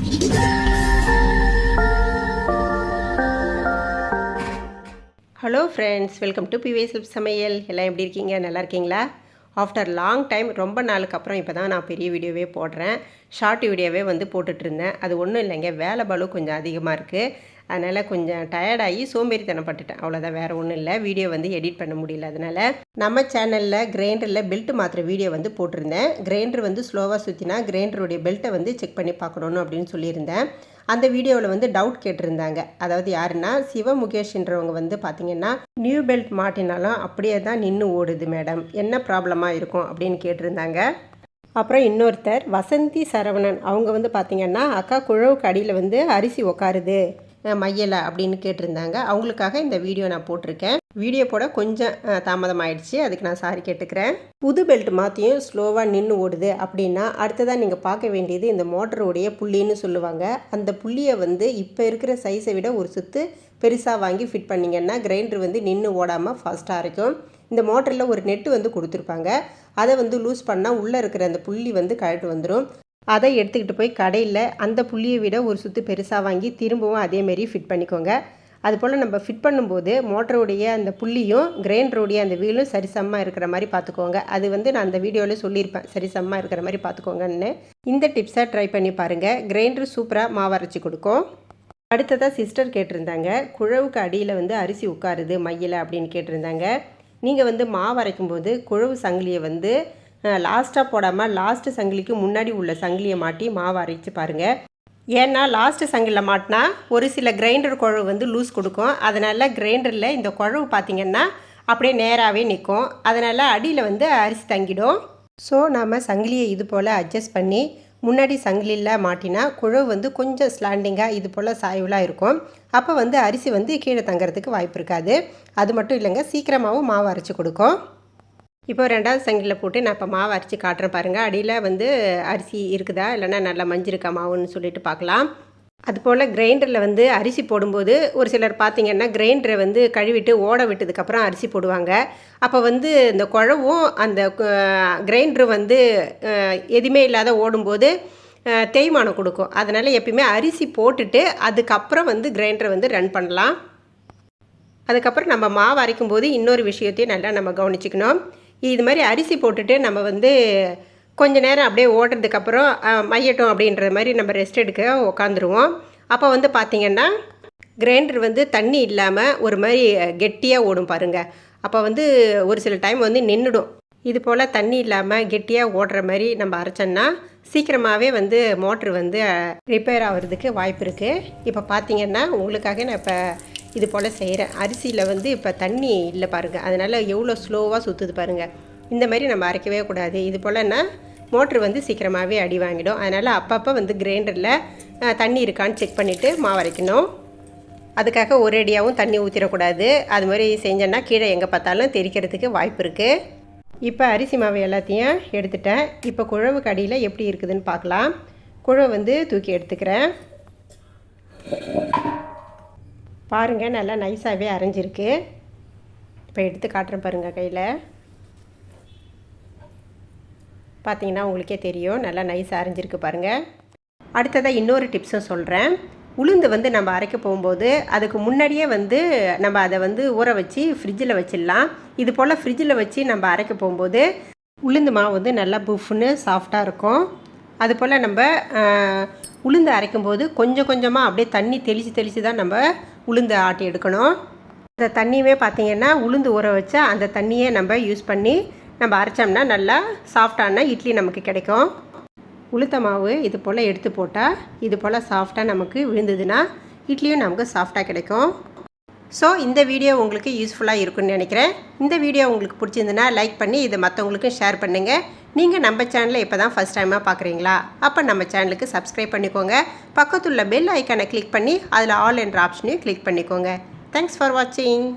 Hello friends, welcome to பிவே self சமையல். எல்லாம் எப்படி இருக்கீங்க? நல்லா இருக்கீங்களா? ஆஃப்டர் லாங் டைம், ரொம்ப நாளுக்கு அப்புறம் இப்போ தான் நான் பெரிய வீடியோவே போடுறேன். ஷார்ட் வீடியோவே போட்டுட்ருந்தேன். அது ஒன்றும் இல்லைங்க, வேலை பளு கொஞ்சம் அதிகமாக இருக்குது. அதனால் கொஞ்சம் டயர்டாகி சோம்பேறித்தனப்பட்டுட்டேன், அவ்வளோதான். வேறு ஒன்றும் இல்லை. வீடியோ எடிட் பண்ண முடியல. அதனால் நம்ம சேனலில் கிரைண்டரில் பெல்ட் மாத்திர வீடியோ போட்டிருந்தேன். கிரைண்டர் ஸ்லோவாக சுற்றினா கிரைண்டருடைய பெல்ட்டை செக் பண்ணி பார்க்கணும் அப்படின்னு சொல்லியிருந்தேன். அந்த வீடியோவில் டவுட் கேட்டிருந்தாங்க. அதாவது யாருன்னா சிவமுகேஷ்ன்றவங்க பார்த்திங்கன்னா, நியூ பெல்ட் மாட்டினாலும் அப்படியே தான் நின்று ஓடுது மேடம், என்ன ப்ராப்ளமாக இருக்கும் அப்படின்னு கேட்டிருந்தாங்க. அப்புறம் இன்னொருத்தர் வசந்தி சரவணன், அவங்க பார்த்திங்கன்னா, அக்கா குழவுக்கு அடியில் அரிசி உக்காருது மையலை அப்படின்னு கேட்டிருந்தாங்க. அவங்களுக்காக இந்த வீடியோ நான் போட்டிருக்கேன். வீடியோ போட கொஞ்சம் தாமதம் ஆயிடுச்சு, அதுக்கு நான் சாரி கேட்டுக்கிறேன். புது பெல்ட் மாற்றியும் ஸ்லோவாக நின்று ஓடுது அப்படின்னா அடுத்ததான் நீங்கள் பார்க்க வேண்டியது இந்த மோட்டருடைய புள்ளின்னு சொல்லுவாங்க. அந்த புள்ளியை இப்போ இருக்கிற சைஸை விட ஒரு சுற்று பெருசாக வாங்கி ஃபிட் பண்ணிங்கன்னா கிரைண்டர் நின்று ஓடாமல் ஃபாஸ்ட்டாக இருக்கும். இந்த மோட்டரில் ஒரு நெட்டு கொடுத்துருப்பாங்க. அதை லூஸ் பண்ணால் உள்ளே இருக்கிற அந்த புள்ளி கழட்டு வந்துடும். அதை எடுத்துக்கிட்டு போய் கடையில் அந்த புள்ளியை விட ஒரு சுற்று பெருசாக வாங்கி திரும்பவும் அதேமாரி ஃபிட் பண்ணிக்கோங்க. அதுபோல் நம்ம ஃபிட் பண்ணும்போது மோட்டருடைய அந்த புள்ளியும் கிரைண்டருடைய அந்த வீலும் சரிசமமாக இருக்கிற மாதிரி பார்த்துக்கோங்க. அது நான் அந்த வீடியோவில் சொல்லியிருப்பேன், சரிசமமாக இருக்கிற மாதிரி பார்த்துக்கோங்கன்னு. இந்த டிப்ஸை ட்ரை பண்ணி பாருங்கள். கிரைண்டர் சூப்பராக மாவு அரைச்சி கொடுக்கும். அடுத்ததாக சிஸ்டர் கேட்டிருந்தாங்க, குழவுக்கு அடியில் அரிசி உட்காருது மையில் அப்படின்னு கேட்டிருந்தாங்க. நீங்கள் மாவு அரைக்கும்போது குழவு சங்கிலியை லாஸ்ட்டாக போடாமல் லாஸ்ட்டு சங்கிலிக்கு முன்னாடி உள்ள சங்கிலியை மாட்டி மாவு அரைச்சி பாருங்கள். ஏன்னா லாஸ்ட்டு சங்கிலியில் மாட்டினா ஒரு சில கிரைண்டர் குழவு லூஸ் கொடுக்கும். அதனால் கிரைண்டரில் இந்த குழவு பார்த்திங்கன்னா அப்படியே நேராகவே நிற்கும். அதனால் அடியில் அரிசி தங்கிடும். ஸோ நாம் சங்கிலியை இது போல் அட்ஜஸ்ட் பண்ணி முன்னாடி சங்கிலியில் மாட்டினா குழவு கொஞ்சம் ஸ்லாண்டிங்காக இது போல் சாய்வலாக இருக்கும். அப்போ அரிசி கீழே தங்கிறதுக்கு வாய்ப்பு இருக்காது. அது மட்டும் இல்லைங்க, சீக்கிரமாகவும் மாவு அரைச்சி கொடுக்கும். இப்போ ரெண்டாவது சங்கிலியில் போட்டு நான் இப்போ மாவு அரைச்சி காட்டுறேன் பாருங்கள். அடியில் அரிசி இருக்குதா இல்லைன்னா நல்லா மஞ்சிருக்கா மாவுன்னு சொல்லிட்டு பார்க்கலாம். அதுபோல் கிரைண்டரில் அரிசி போடும்போது ஒரு சிலர் பார்த்திங்கன்னா கிரைண்டரை கழுவிட்டு ஓட விட்டதுக்கப்புறம் அரிசி போடுவாங்க. அப்போ இந்த குழவும் அந்த கிரைண்டரு எதுவுமே இல்லாத ஓடும்போது தேய்மானம் கொடுக்கும். அதனால் எப்பயுமே அரிசி போட்டுட்டு அதுக்கப்புறம் கிரைண்டரை ரன் பண்ணலாம். அதுக்கப்புறம் நம்ம மாவு அரைக்கும்போது இன்னொரு விஷயத்தையும் நல்லா நம்ம கவனிச்சிக்கணும். இது மாதிரி அரிசி போட்டுட்டு நம்ம கொஞ்ச நேரம் அப்படியே ஓடுறதுக்கப்புறம் மையட்டும் அப்படின்ற மாதிரி நம்ம ரெஸ்ட் எடுக்க உக்காந்துருவோம். அப்போ பார்த்திங்கன்னா கிரைண்டர் தண்ணி இல்லாமல் ஒரு மாதிரி கெட்டியாக ஓடும் பாருங்கள். அப்போ ஒரு சில டைம் நின்றுடும். இது போல் தண்ணி இல்லாமல் கெட்டியாக ஓடுற மாதிரி நம்ம அரைச்சோன்னா சீக்கிரமாகவே மோட்ரு ரிப்பேர் ஆகிறதுக்கு வாய்ப்பு இருக்குது. இப்போ பார்த்திங்கன்னா உங்களுக்காக நான் இப்போ இது போல் செய்கிறேன். அரிசியில் இப்போ தண்ணி இல்லை பாருங்கள், அதனால் எவ்வளோ ஸ்லோவாக சுற்றுது பாருங்கள். இந்த மாதிரி நம்ம அரைக்கவே கூடாது. இது போலன்னா மோட்ரு சீக்கிரமாகவே அடி வாங்கிடும். அதனால் அப்பப்போ கிரைண்டரில் தண்ணி இருக்கான்னு செக் பண்ணிவிட்டு மாவு அரைக்கணும். அதுக்காக ஒரேடியாகவும் தண்ணி ஊற்றிடக்கூடாது. அது மாதிரி செஞ்சோன்னா கீழே எங்கே பார்த்தாலும் தெரிக்கிறதுக்கு வாய்ப்பு இருக்குது. இப்போ அரிசி மாவு எல்லாத்தையும் எடுத்துட்டேன். இப்போ குழவுக்கு அடியில் எப்படி இருக்குதுன்னு பார்க்கலாம். குழவு தூக்கி எடுத்துக்கிறேன். பாருங்கள், நல்லா நைஸாகவே அரைஞ்சிருக்கு. இப்போ எடுத்து காட்டுறேன் பாருங்கள். கையில் பார்த்தீங்கன்னா உங்களுக்கே தெரியும், நல்லா நைஸாக அரைஞ்சிருக்கு பாருங்கள். அடுத்ததாக இன்னொரு டிப்ஸும் சொல்கிறேன். உளுந்து நம்ம அரைக்க போகும்போது அதுக்கு முன்னாடியே நம்ம அதை ஊற வச்சு ஃப்ரிட்ஜில் வச்சிடலாம். இது போல் ஃப்ரிட்ஜில் வச்சு நம்ம அரைக்க போகும்போது உளுந்து மாவு நல்லா புஃப்னு சாஃப்டாக இருக்கும். அதுபோல் நம்ம உளுந்து அரைக்கும்போது கொஞ்சம் கொஞ்சமாக அப்படியே தண்ணி தெளித்து தான் நம்ம உளுந்து ஆட்டி எடுக்கணும். அந்த தண்ணியுமே பார்த்திங்கன்னா உளுந்து ஊற வச்சா அந்த தண்ணியை நம்ம யூஸ் பண்ணி நம்ம அரைச்சோம்னா நல்லா சாஃப்டான இட்லி நமக்கு கிடைக்கும். உளுத்த மாவு இது போல் எடுத்து போட்டால் இது போல் சாஃப்டாக நமக்கு விழுந்ததுன்னா இட்லியும் நமக்கு சாஃப்டாக கிடைக்கும். ஸோ இந்த வீடியோ உங்களுக்கு யூஸ்ஃபுல்லாக இருக்குன்னு நினைக்கிறேன். இந்த வீடியோ உங்களுக்கு பிடிச்சிருந்துன்னா லைக் பண்ணி இதை மற்றவங்களுக்கும் ஷேர் பண்ணுங்கள். நீங்கள் நம்ம சேனலை இப்போ தான் ஃபஸ்ட் டைமாக பார்க்குறீங்களா? அப்போ நம்ம சேனலுக்கு சப்ஸ்கிரைப் பண்ணிக்கோங்க. பக்கத்துள்ள பெல் ஐக்கானை கிளிக் பண்ணி அதில் ஆல் என்ற ஆப்ஷனையும் கிளிக் பண்ணிக்கோங்க. தேங்க்ஸ் ஃபார் வாட்சிங்.